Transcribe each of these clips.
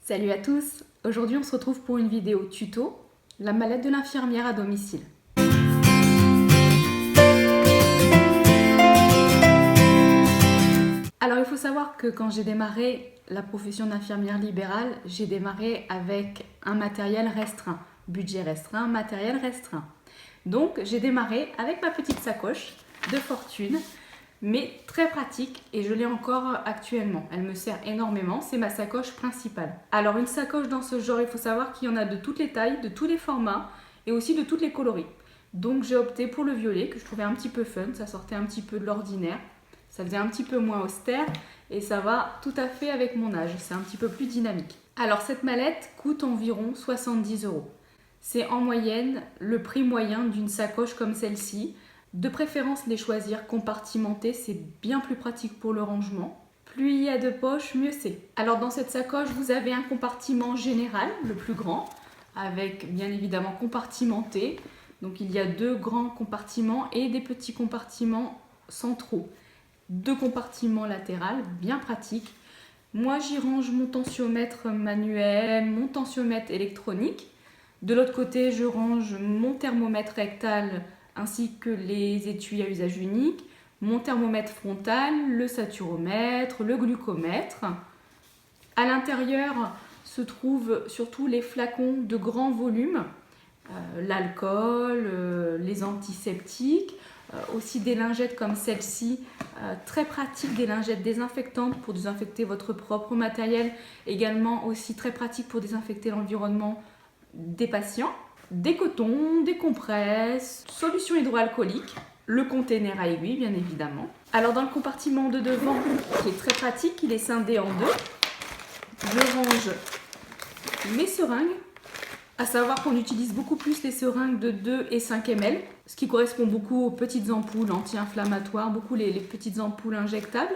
Salut à tous! Aujourd'hui on se retrouve pour une vidéo tuto, la mallette de l'infirmière à domicile. Alors il faut savoir que quand j'ai démarré la profession d'infirmière libérale, j'ai démarré avec un matériel restreint, budget restreint, matériel restreint. Donc j'ai démarré avec ma petite sacoche de fortune, mais très pratique et je l'ai encore actuellement. Elle me sert énormément, c'est ma sacoche principale. Alors une sacoche dans ce genre, il faut savoir qu'il y en a de toutes les tailles, de tous les formats et aussi de toutes les coloris. Donc j'ai opté pour le violet que je trouvais un petit peu fun, ça sortait un petit peu de l'ordinaire, ça faisait un petit peu moins austère et ça va tout à fait avec mon âge, c'est un petit peu plus dynamique. Alors cette mallette coûte environ 70 €. C'est en moyenne le prix moyen d'une sacoche comme celle-ci. De préférence, les choisir compartimentées, c'est bien plus pratique pour le rangement. Plus il y a de poches, mieux c'est. Alors dans cette sacoche, vous avez un compartiment général, le plus grand, avec bien évidemment compartimenté. Donc il y a deux grands compartiments et des petits compartiments centraux. Deux compartiments latéraux, bien pratiques. Moi j'y range mon tensiomètre manuel, mon tensiomètre électronique. De l'autre côté, je range mon thermomètre rectal ainsi que les étuis à usage unique, mon thermomètre frontal, le saturomètre, le glucomètre. À l'intérieur se trouvent surtout les flacons de grand volume, l'alcool, les antiseptiques, aussi des lingettes comme celle-ci, très pratiques, des lingettes désinfectantes pour désinfecter votre propre matériel, également aussi très pratique pour désinfecter l'environnement des patients. Des cotons, des compresses, solution hydroalcoolique, le container à aiguilles bien évidemment. Alors dans le compartiment de devant, qui est très pratique, il est scindé en deux, je range mes seringues, à savoir qu'on utilise beaucoup plus les seringues de 2 et 5 ml, ce qui correspond beaucoup aux petites ampoules anti-inflammatoires, beaucoup les petites ampoules injectables,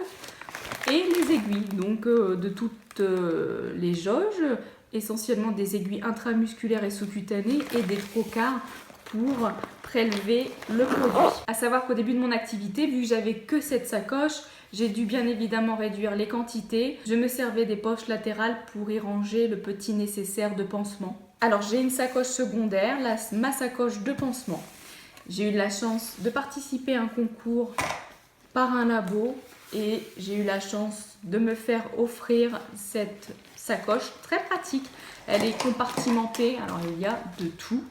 et les aiguilles, donc de toutes les jauges, essentiellement des aiguilles intramusculaires et sous-cutanées et des trocars pour prélever le produit. À savoir qu'au début de mon activité, vu que j'avais que cette sacoche, j'ai dû bien évidemment réduire les quantités. Je me servais des poches latérales pour y ranger le petit nécessaire de pansement. Alors j'ai une sacoche secondaire, ma sacoche de pansement. J'ai eu la chance de participer à un concours par un labo et j'ai eu la chance de me faire offrir cette sacoche très pratique. Elle est compartimentée, alors il y a de tout.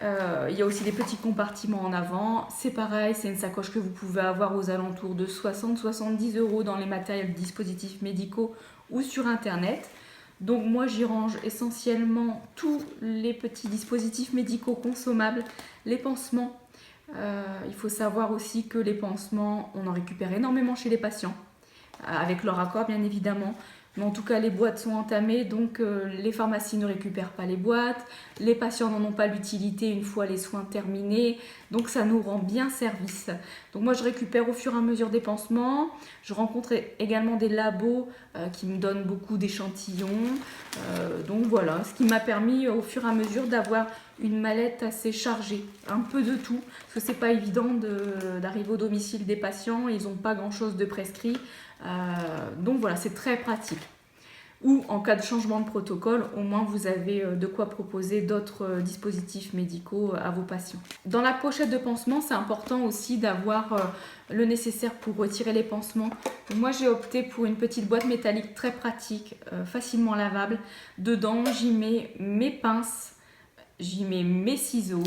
Il y a aussi des petits compartiments en avant. C'est pareil, c'est une sacoche que vous pouvez avoir aux alentours de 60-70 € dans les matériels dispositifs médicaux ou sur internet. Donc moi j'y range essentiellement tous les petits dispositifs médicaux consommables, les pansements. Il faut savoir aussi que les pansements, on en récupère énormément chez les patients, avec leur accord bien évidemment. Mais en tout cas, les boîtes sont entamées, donc les pharmacies ne récupèrent pas les boîtes, les patients n'en ont pas l'utilité une fois les soins terminés, donc ça nous rend bien service. Donc moi, je récupère au fur et à mesure des pansements. Je rencontre également des labos qui me donnent beaucoup d'échantillons. Donc voilà, ce qui m'a permis au fur et à mesure d'avoir une mallette assez chargée, un peu de tout, parce que c'est pas évident d'arriver au domicile des patients, ils n'ont pas grand-chose de prescrit. Donc voilà, c'est très pratique. Ou en cas de changement de protocole, au moins vous avez de quoi proposer d'autres dispositifs médicaux à vos patients. Dans la pochette de pansement, c'est important aussi d'avoir le nécessaire pour retirer les pansements. Moi j'ai opté pour une petite boîte métallique très pratique, facilement lavable. Dedans j'y mets mes pinces, j'y mets mes ciseaux.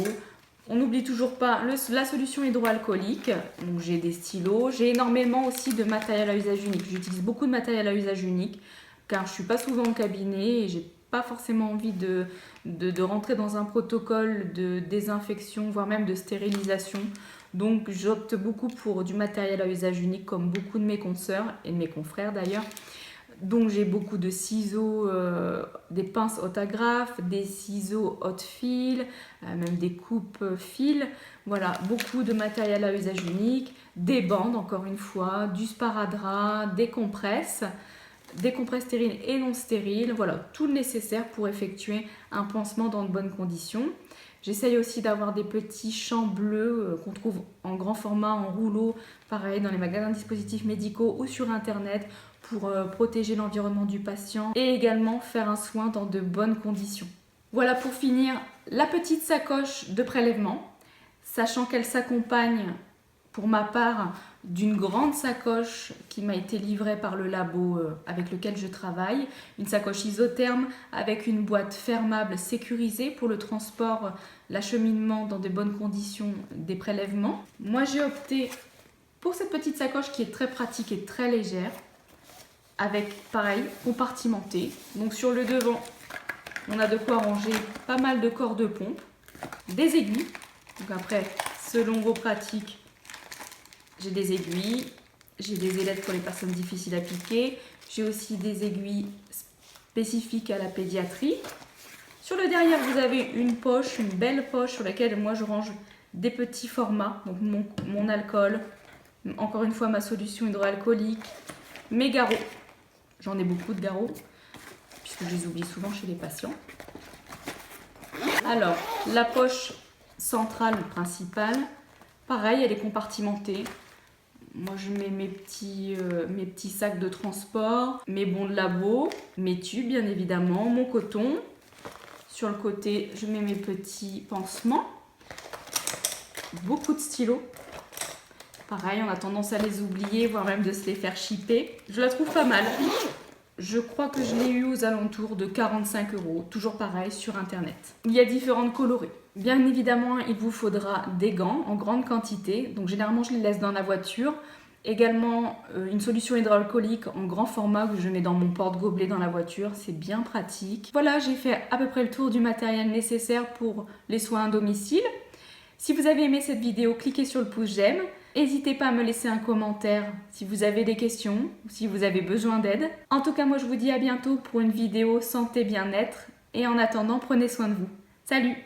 On n'oublie toujours pas la solution hydroalcoolique, donc j'ai des stylos, j'ai énormément aussi de matériel à usage unique. J'utilise beaucoup de matériel à usage unique car je ne suis pas souvent au cabinet et j'ai pas forcément envie de rentrer dans un protocole de désinfection, voire même de stérilisation. Donc j'opte beaucoup pour du matériel à usage unique comme beaucoup de mes consoeurs et de mes confrères d'ailleurs. Donc j'ai beaucoup de ciseaux, des pinces haute agrafe, des ciseaux haute fil, même des coupes fil. Voilà, beaucoup de matériel à usage unique, des bandes encore une fois, du sparadrap, des compresses stériles et non stériles. Voilà, tout le nécessaire pour effectuer un pansement dans de bonnes conditions. J'essaye aussi d'avoir des petits champs bleus qu'on trouve en grand format, en rouleau, pareil dans les magasins de dispositifs médicaux ou sur internet, pour protéger l'environnement du patient et également faire un soin dans de bonnes conditions. Voilà pour finir la petite sacoche de prélèvement, sachant qu'elle s'accompagne pour ma part d'une grande sacoche qui m'a été livrée par le labo avec lequel je travaille, une sacoche isotherme avec une boîte fermable sécurisée pour le transport, l'acheminement dans de bonnes conditions des prélèvements. Moi j'ai opté pour cette petite sacoche qui est très pratique et très légère, avec pareil compartimenté. Donc sur le devant, on a de quoi ranger pas mal de cordes de pompe, des aiguilles. Donc après, selon vos pratiques, j'ai des aiguilles, j'ai des ailettes pour les personnes difficiles à piquer, j'ai aussi des aiguilles spécifiques à la pédiatrie. Sur le derrière, vous avez une poche, une belle poche sur laquelle moi je range des petits formats, donc mon alcool, encore une fois ma solution hydroalcoolique, mes garrots, j'en ai beaucoup de garrots, puisque je les oublie souvent chez les patients. Alors, la poche centrale principale, pareil, elle est compartimentée. Moi, je mets mes petits sacs de transport, mes bons de labo, mes tubes, bien évidemment, mon coton. Sur le côté, je mets mes petits pansements. Beaucoup de stylos. Pareil, on a tendance à les oublier, voire même de se les faire shipper. Je la trouve pas mal. Je crois que je l'ai eu aux alentours de 45 €, toujours pareil sur internet. Il y a différentes colorées. Bien évidemment, il vous faudra des gants en grande quantité, donc généralement je les laisse dans la voiture. Également une solution hydroalcoolique en grand format que je mets dans mon porte-gobelet dans la voiture, c'est bien pratique. Voilà, j'ai fait à peu près le tour du matériel nécessaire pour les soins à domicile. Si vous avez aimé cette vidéo, cliquez sur le pouce j'aime. N'hésitez pas à me laisser un commentaire si vous avez des questions ou si vous avez besoin d'aide. En tout cas, moi je vous dis à bientôt pour une vidéo santé bien-être et en attendant, prenez soin de vous. Salut!